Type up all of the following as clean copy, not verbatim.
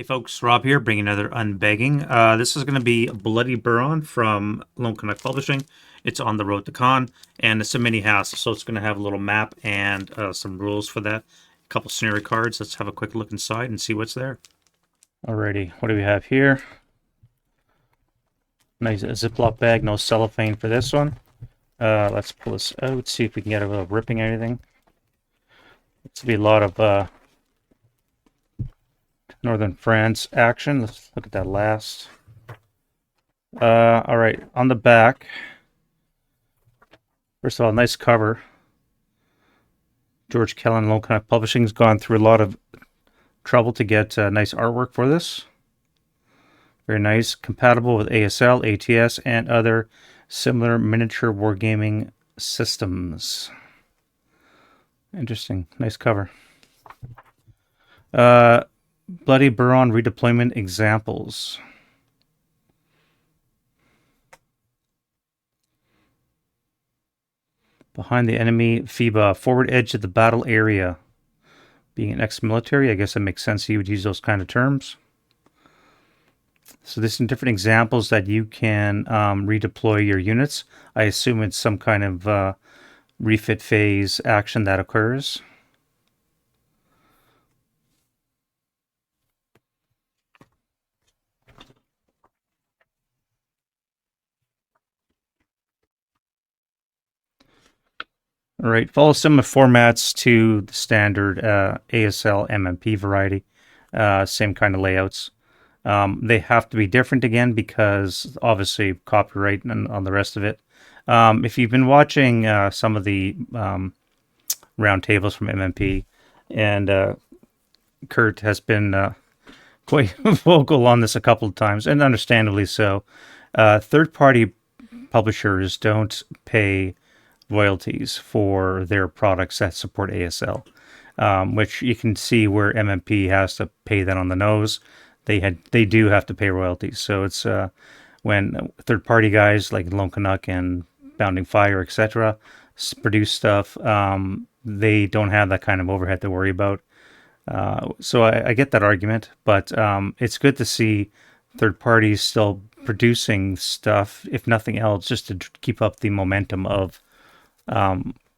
Hey folks, Rob here, bringing another unbagging. This is going to be Bloody Buron from Lone Canuck Publishing. It's on the road to con, and it's a min-HASL, so it's going to have a little map and some rules for that. A couple scenario cards. Let's have a quick look inside and see what's there. Alrighty, what do we have here? Nice Ziploc bag, no cellophane for this one. Let's pull this out, see if we can get a little ripping or anything. It's be a lot of Northern France action. Let's look at that last. All right, on the back. First of all, nice cover. George Kellen, Lone Canuck Publishing's gone through a lot of trouble to get nice artwork for this. Very nice, compatible with ASL, ATS, and other similar miniature wargaming systems. Interesting, nice cover. Bloody Buron redeployment examples. Behind the enemy FIBA, forward edge of the battle area. Being an ex-military, I guess it makes sense you would use those kind of terms. So there's some different examples that you can redeploy your units. I assume it's some kind of refit phase action that occurs. All right, follow similar formats to the standard ASL MMP variety. Same kind of layouts. They have to be different again because obviously copyright and on the rest of it. If you've been watching some of the roundtables from MMP, and Kurt has been quite vocal on this a couple of times, and understandably so. Third-party publishers don't pay royalties for their products that support ASL, which you can see where MMP has to pay that on the nose. They do have to pay royalties. So it's when third-party guys like Lone Canuck and Bounding Fire, etc., produce stuff, they don't have that kind of overhead to worry about. So I get that argument, but it's good to see third parties still producing stuff, if nothing else, just to keep up the momentum of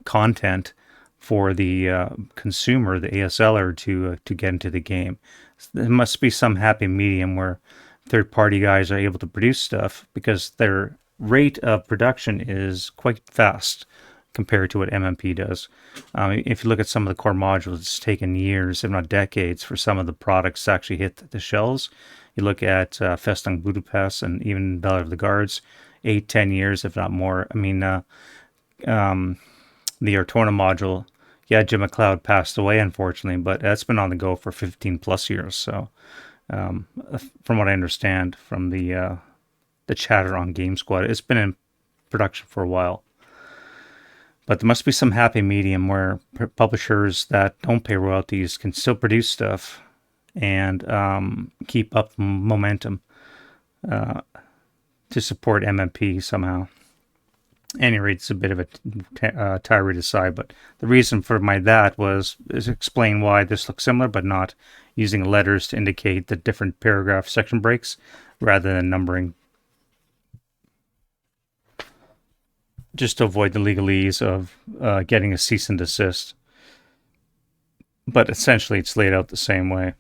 content for the consumer, the ASLer, to get into the game. There must be some happy medium where third-party guys are able to produce stuff because their rate of production is quite fast compared to what MMP does. If you look at some of the core modules, it's taken years, if not decades, for some of the products to actually hit the shelves. You look at Festung Budapest and even Valor of the Guards, 8-10 years, if not more. I mean, the Artorna module, yeah, Jim McLeod passed away, unfortunately, but that's been on the go for 15 plus years. So, from what I understand from the chatter on Game Squad, it's been in production for a while. But there must be some happy medium where publishers that don't pay royalties can still produce stuff and keep up momentum to support MMP somehow. At any rate, it's a bit of a tirade aside, but the reason for that is explain why this looks similar, but not using letters to indicate the different paragraph section breaks rather than numbering, just to avoid the legalese of getting a cease and desist. But essentially, it's laid out the same way.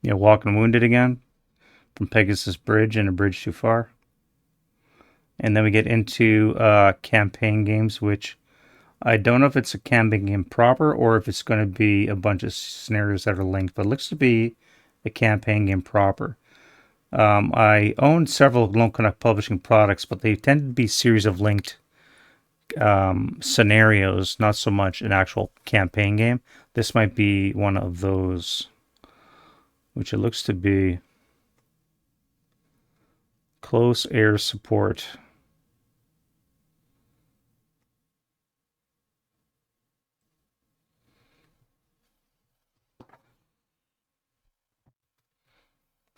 Walking Wounded again from Pegasus Bridge and A Bridge Too Far. And then we get into campaign games, which I don't know if it's a campaign game proper or if it's going to be a bunch of scenarios that are linked, but it looks to be a campaign game proper. I own several Lone Canuck Publishing products, but they tend to be series of linked scenarios, not so much an actual campaign game. This might be one of those, which it looks to be close air support.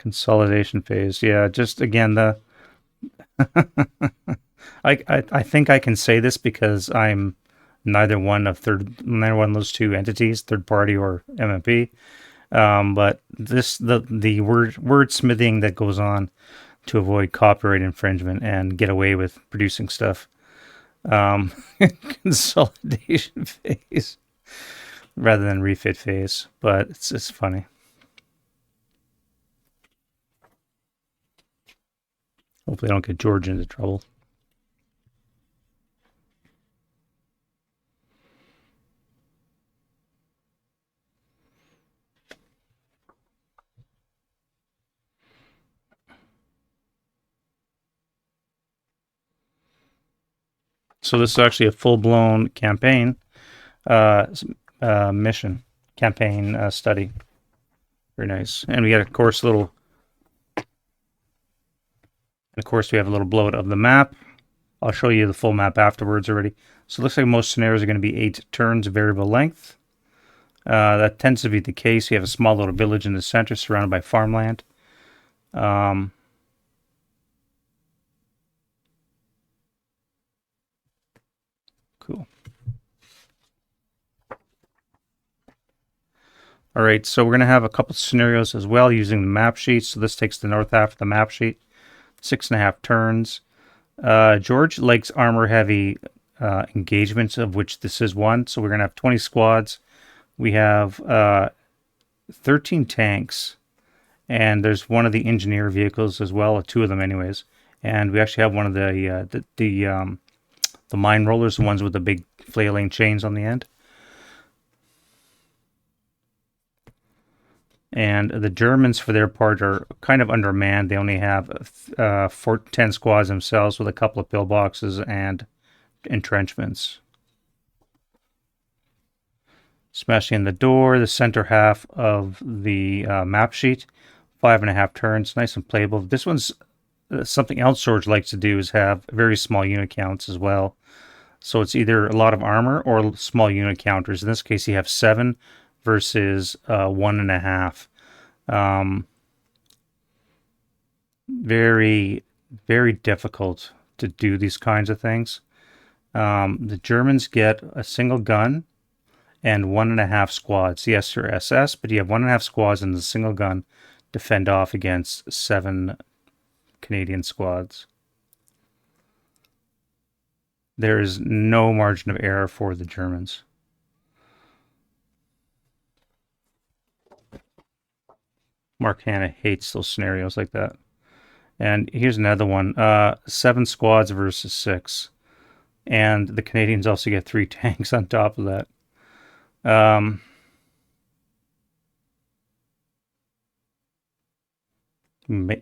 Consolidation phase. Yeah, just again the I think I can say this because I'm neither one of those two entities, third party or MMP. But the wordsmithing that goes on to avoid copyright infringement and get away with producing stuff. Consolidation phase rather than refit phase, but it's just funny. Hopefully I don't get George into trouble. So this is actually a full-blown campaign mission, campaign study. Very nice. And we got, of course, we have a little blowout of the map. I'll show you the full map afterwards already. So it looks like most scenarios are going to be 8 turns of variable length. That tends to be the case. You have a small little village in the center surrounded by farmland. Cool. All right, so we're going to have a couple scenarios as well using the map sheet. So this takes the north half of the map sheet, 6.5 turns. George likes armor heavy engagements, of which this is one. So we're going to have 20 squads. We have 13 tanks, and there's one of the engineer vehicles as well, 2 of them anyways. And we actually have one of the mine rollers, the ones with the big flailing chains on the end. And the Germans, for their part, are kind of undermanned. They only have 10 squads themselves with a couple of pillboxes and entrenchments. Smashing in the door, the center half of the map sheet, 5.5 turns, nice and playable. This one's something else George likes to do is have very small unit counts as well. So it's either a lot of armor or small unit counters. In this case, you have 7 versus 1.5. Very, very difficult to do these kinds of things. The Germans get a single gun and 1.5 squads. Yes, they're SS, but you have 1.5 squads and a single gun to fend off against 7 Canadian squads. There is no margin of error for the Germans. Mark Hanna hates those scenarios like that. And here's another one. 7 squads versus 6. And the Canadians also get 3 tanks on top of that.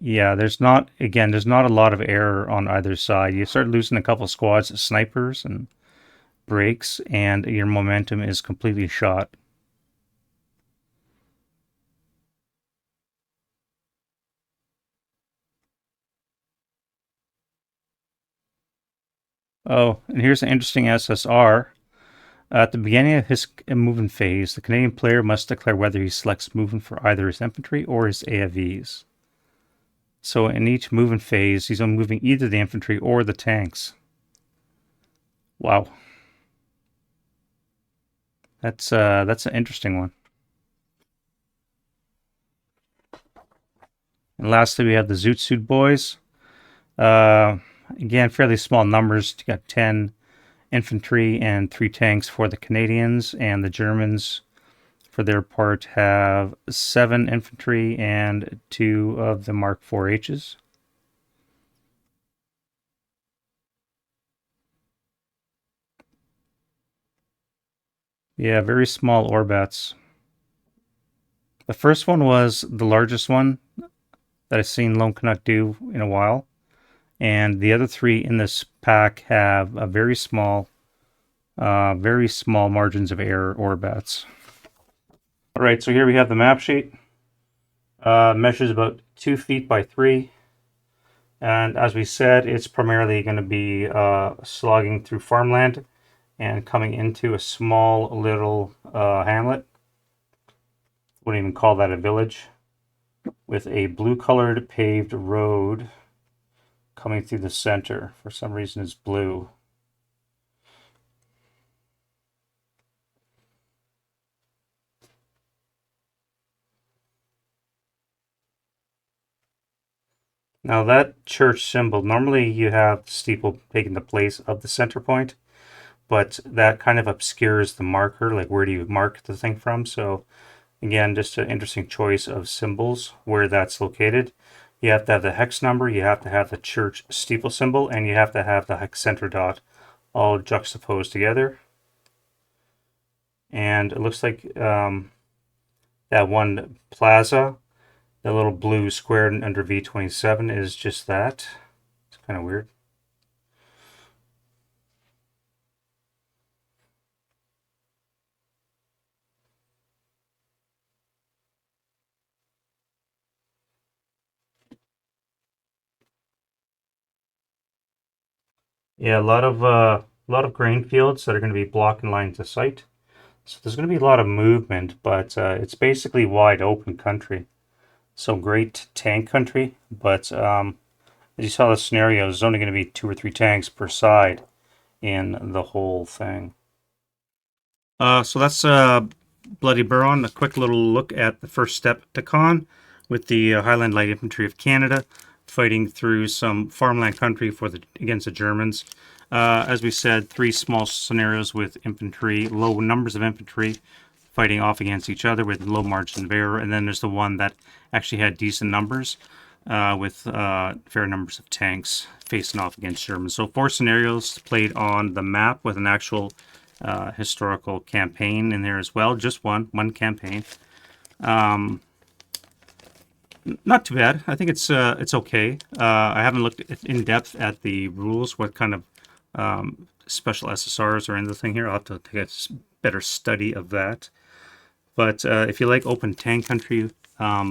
Yeah, there's not a lot of error on either side. You start losing a couple squads of snipers and breaks, and your momentum is completely shot. Oh, and here's an interesting SSR. At the beginning of his movement phase, the Canadian player must declare whether he selects movement for either his infantry or his AFVs. So in each movement phase, he's moving either the infantry or the tanks. Wow. That's an interesting one. And lastly, we have the Zoot Suit boys. Again, fairly small numbers. You got 10 infantry and 3 tanks for the Canadians, and the Germans, for their part, have 7 infantry and 2 of the Mark 4Hs. Yeah, very small Orbats. The first one was the largest one that I've seen Lone Canuck do in a while. And the other 3 in this pack have a very small margins of error Orbats. All right, so here we have the map sheet. Measures about 2 feet by 3. And as we said, it's primarily going to be slogging through farmland and coming into a small little hamlet. Wouldn't even call that a village. with a blue colored paved road coming through the center. For some reason it's blue. Now that church symbol, normally you have the steeple taking the place of the center point, but that kind of obscures the marker, like where do you mark the thing from? So again, just an interesting choice of symbols where that's located. You have to have the hex number, you have to have the church steeple symbol, and you have to have the hex center dot all juxtaposed together. And it looks like that one plaza, the little blue square under V27 is just that. It's kind of weird. Yeah, a lot of grain fields that are going to be blocking lines of sight. So there's going to be a lot of movement, but it's basically wide open country. So great tank country, but as you saw the scenario, there's only going to be 2 or 3 tanks per side in the whole thing. So that's Bloody Buron. A quick little look at the first step to Con with the Highland Light Infantry of Canada fighting through some farmland country against the Germans. As we said, 3 small scenarios with infantry, low numbers of infantry fighting off against each other with low margin of error, and then there's the one that actually had decent numbers with fair numbers of tanks facing off against Germans. So 4 scenarios played on the map with an actual historical campaign in there as well. Just one campaign. Not too bad. I think it's okay. I haven't looked in depth at the rules, what kind of special SSRs are in the thing here. I'll have to take a better study of that. But if you like open tank country,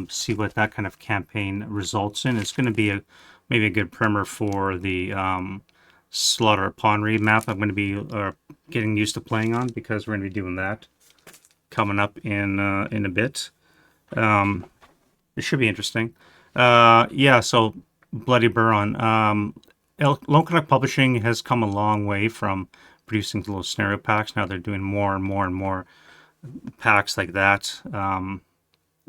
see what that kind of campaign results in. It's going to be maybe a good primer for the Slaughter Pawn Reed map I'm going to be getting used to playing on, because we're going to be doing that coming up in a bit. It should be interesting. Yeah, so Bloody Buron. Lone Canuck Publishing has come a long way from producing little scenario packs. Now they're doing more and more and more packs like that.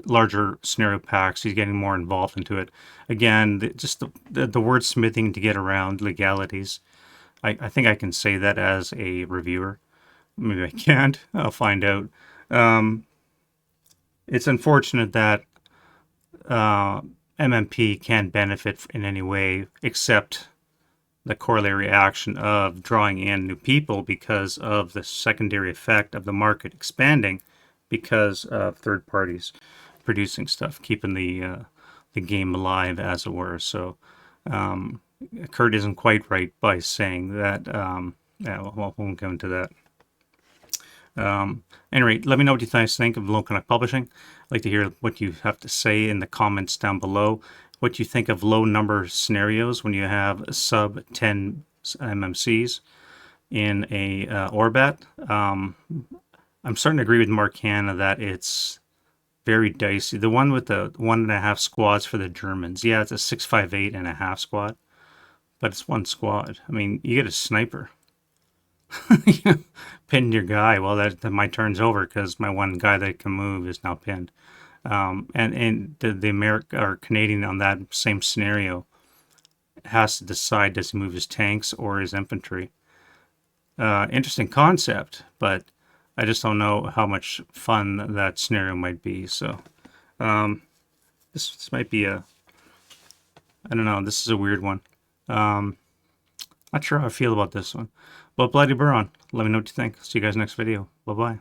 Larger scenario packs. He's getting more involved into it. Again, just the wordsmithing to get around legalities. I think I can say that as a reviewer. Maybe I can't. I'll find out. It's unfortunate that MMP can't benefit in any way except the corollary action of drawing in new people because of the secondary effect of the market expanding because of third parties producing stuff, keeping the game alive, as it were. So Kurt isn't quite right by saying that. Yeah, well, won't go into that. Anyway, let me know what you guys think of Lone Canuck Publishing. I'd like to hear what you have to say in the comments down below. What you think of low number scenarios when you have sub 10 MMCs in a Orbat. I'm starting to agree with Marcana that it's very dicey. The one with the 1.5 squads for the Germans. Yeah, it's a 658.5 squad, but it's one squad. I mean, you get a sniper. Pinned your guy. Well, that my turn's over because my one guy that can move is now pinned. And the American or Canadian on that same scenario has to decide, does he move his tanks or his infantry. Interesting concept, but I just don't know how much fun that scenario might be. So this might be I don't know, this is a weird one. Not sure how I feel about this one. But Bloody Buron, let me know what you think. See you guys next video. Bye-bye.